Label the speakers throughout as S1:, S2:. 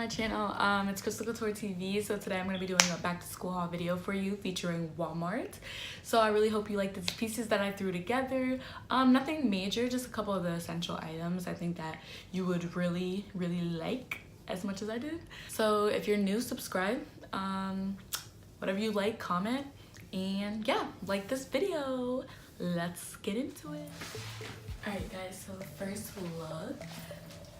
S1: channel. It's Crystal Couture TV. So today I'm going to be doing a back to school haul video for you featuring Walmart. So I really hope you like these pieces that I threw together. Nothing major, just a couple of the essential items I think that you would really like as much as I did. So if you're new, subscribe. Whatever you like, comment, and yeah, like this video. Let's get into it. Alright guys, so the first look,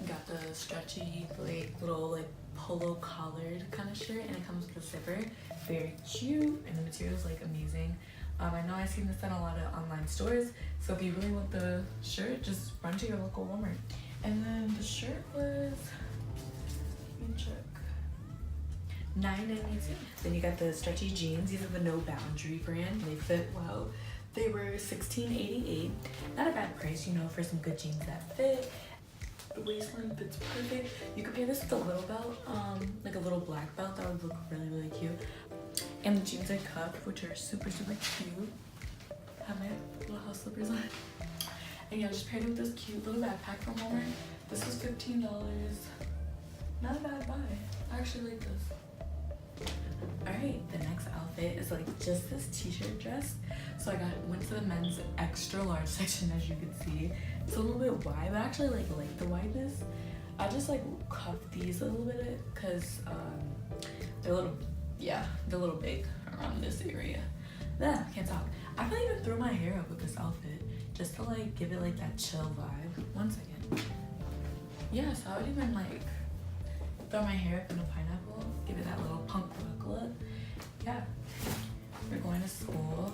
S1: got the stretchy little polo collared kind of shirt, and it comes with a zipper. Very cute, and the material is amazing. I know I've seen this in a lot of online stores, so if you really want the shirt, just run to your local Walmart. And then the shirt was, let me check, $9.92. Then you got the stretchy jeans. These are the No Boundary brand. They fit well. They were $16.88. Not a bad price, you know, for some good jeans that fit. The waistline fits perfect. You could pair this with a little belt, like a little black belt. That would look really cute. And the jeans are cuffed, which are super cute. Have my little house slippers on. And yeah, just paired it with this cute little backpack from Walmart. This was $15. Not a bad buy. I actually like this. Alright, the next outfit is just this t-shirt dress. So I went to the men's extra large section, as you can see. It's a little bit wide, but I actually like the wideness. I just cuffed these a little bit because they're a little big around this area. Yeah, can't talk. I could even throw my hair up with this outfit just to give it that chill vibe. One second. Yeah, so I would even throw my hair up in a pineapple, give it that little punk rock look. Yeah, we're going to school,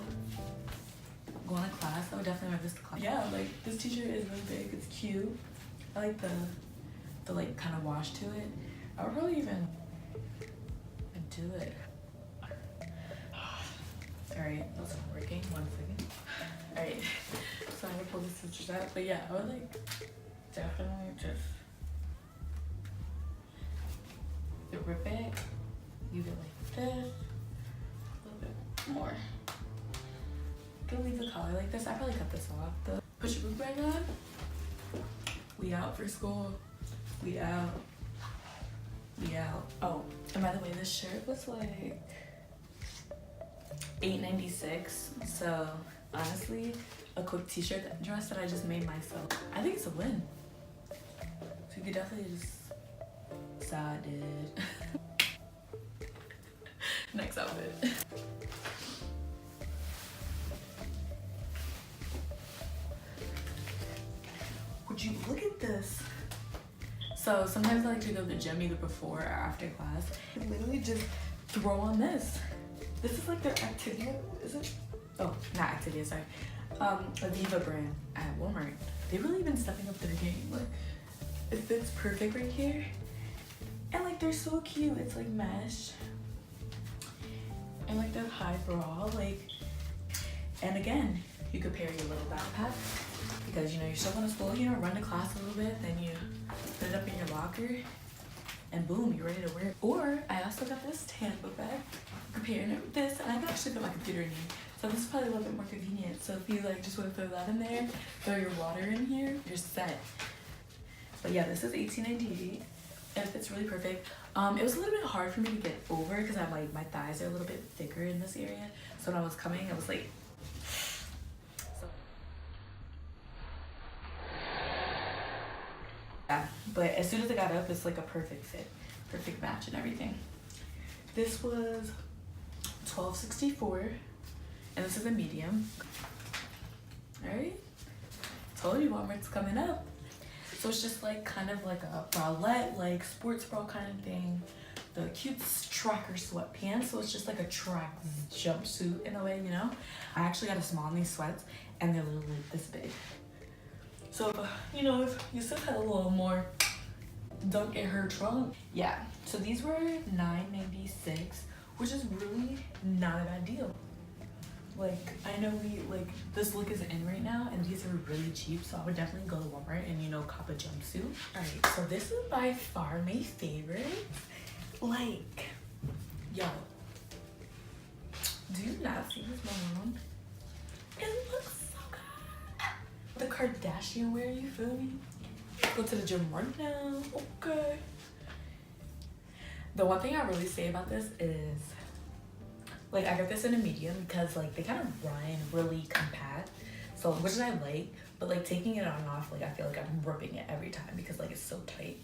S1: going to class. I would definitely wear this to class. Yeah, this t-shirt is really big. It's cute. I like the kind of wash to it. I would probably even do it. Alright, that's not working. One second. Alright, so I'm gonna pull the stitches out. But yeah, I would definitely just rip it, leave it like this, a little bit more. Gonna leave the collar like this. I probably cut this off. The push your book bag on. We out for school. We out. Oh, and by the way, this shirt was $8.96. So honestly, a quick t-shirt dress that I just made myself. I think it's a win. So you could definitely just decided. Next outfit. Would you look at this? So sometimes I like to go to the gym either before or after class. I literally just throw on this. This is their Activia, is it? Oh, not Activia, sorry. Aviva brand at Walmart. They've really been stepping up their game. It fits perfect right here. And they're so cute. It's mesh. And the high bra. And again, you could pair your little backpack because you're still going to school, run to class a little bit, then you put it up in your locker and boom, you're ready to wear it. Or I also got this tan book bag. Comparing it with this, and I can actually put my computer in here. So this is probably a little bit more convenient. So if you just want to throw that in there, throw your water in here, you're set. But yeah, this is $18.98. And it fits really perfect. It was a little bit hard for me to get over because I'm my thighs are a little bit thicker in this area. So when I was coming, I was yeah. But as soon as I got up, it's a perfect fit, perfect match and everything. This was $12.64, and this is a medium. All right, told you Walmart's coming up. So it's just kind of a bralette, sports bra kind of thing. The cute tracker sweatpants. So it's just a track jumpsuit in a way, I actually got a small in these sweats, and they're literally this big. So, if you still had a little more, don't get her trunk. Yeah, so these were $9.96, which is really not a bad deal. I know this look is in right now, and these are really cheap, so I would definitely go to Walmart and, cop a jumpsuit. Alright, so this is by far my favorite. Yo, do you not see this on? It looks so good. The Kardashian wear, you feel me? Go to the gym right now, okay. The one thing I really say about this is, like, I got this in a medium because, like, they kind of run really compact, so, which I like, but, like, taking it on and off, like, I feel like I'm ripping it every time because, like, it's so tight.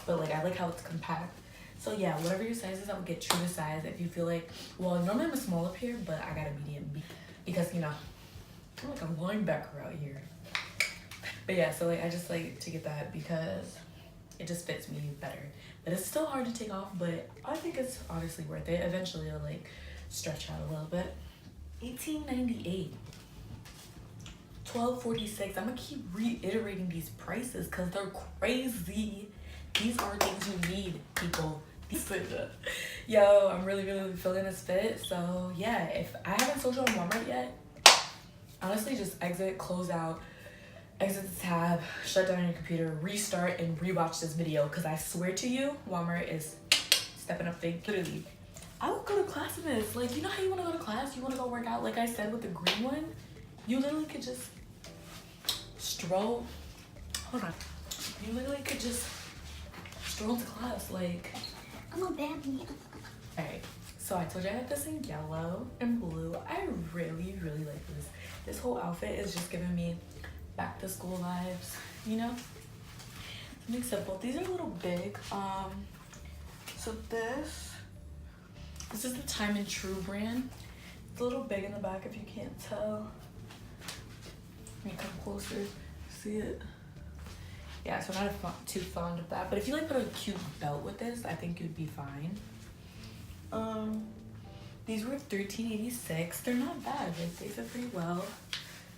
S1: But, like, I like how it's compact. So, yeah, whatever your size is, I would get true to size. If you feel like, well, normally I'm a small up here, but I got a medium because, you know, I'm like a linebacker out here. But, yeah, so, like, I just like to get that because it just fits me better. But it's still hard to take off, but I think it's honestly worth it. Eventually it'll like stretch out a little bit. $18.98, $12.46. I'm gonna keep reiterating these prices because they're crazy. These are things you need, people. Yo, I'm really feeling this fit. So yeah, if I haven't sold you on Walmart yet, honestly just exit, close out, exit the tab, shut down your computer, restart, and rewatch this video because I swear to you, Walmart is stepping up big. Literally, I would go to class in this. Like, you know how you want to go to class? You want to go work out? Like I said with the green one, you literally could just stroll. Hold on. You literally could just stroll to class. Like,
S2: I'm a baby.
S1: Alright, so I told you I had this in yellow and blue. I really like this. This whole outfit is just giving me back to school vibes, you know? Something simple. These are a little big. So this is the Time and True brand. It's a little big in the back if you can't tell. Let me come closer, see it? Yeah, so I'm not too fond of that. But if you like put a cute belt with this, I think you'd be fine. These were $13.86. They're not bad. Like, they fit pretty well.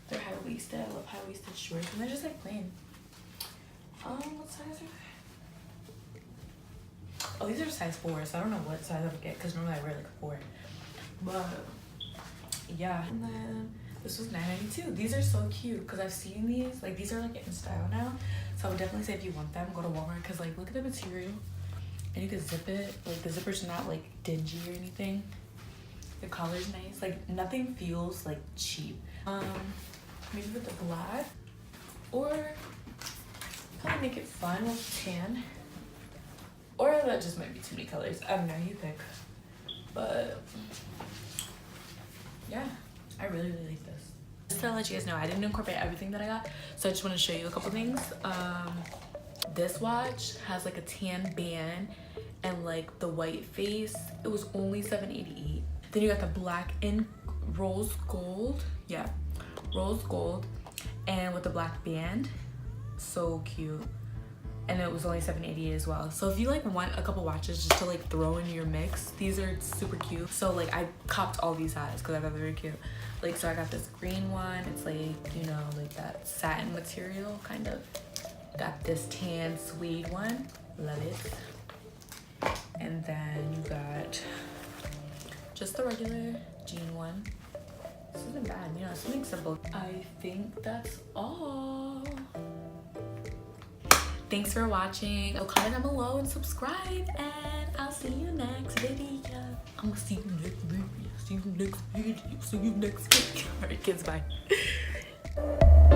S1: They're high-waisted. I love high-waisted shorts, and they're just like plain. What size are they? Oh, these are size 4, so I don't know what size I would get because normally I wear like 4. But yeah, and then this was $9.92. These are so cute because I've seen these. Like, these are like in style now, so I would definitely say if you want them, go to Walmart because like look at the material, and you can zip it. Like the zipper's not like dingy or anything. The color's nice. Like nothing feels like cheap. Maybe with the black, or kind of make it fun with tan, or that just might be too many colors. I don't know, you pick. But yeah, I really like this. Just to let you guys know, I didn't incorporate everything that I got, so I just want to show you a couple things. This watch has like a tan band and like the white face. It was only $7.88. Then you got the black in rose gold. Yeah, rose gold, and with the black band. So cute. And it was only $7.88 as well. So if you like want a couple watches just to like throw in your mix, these are super cute. So like I copped all these eyes because I thought they were cute. Like, so I got this green one. It's like, you know, like that satin material kind of. Got this tan suede one. Love it. And then you got just the regular jean one. This isn't bad, you know, something simple. I think that's all. Thanks for watching. I'll comment down below and subscribe, and I'll see you next video. I'm gonna see you next video. See you next video. See you next week. Alright, kids, bye.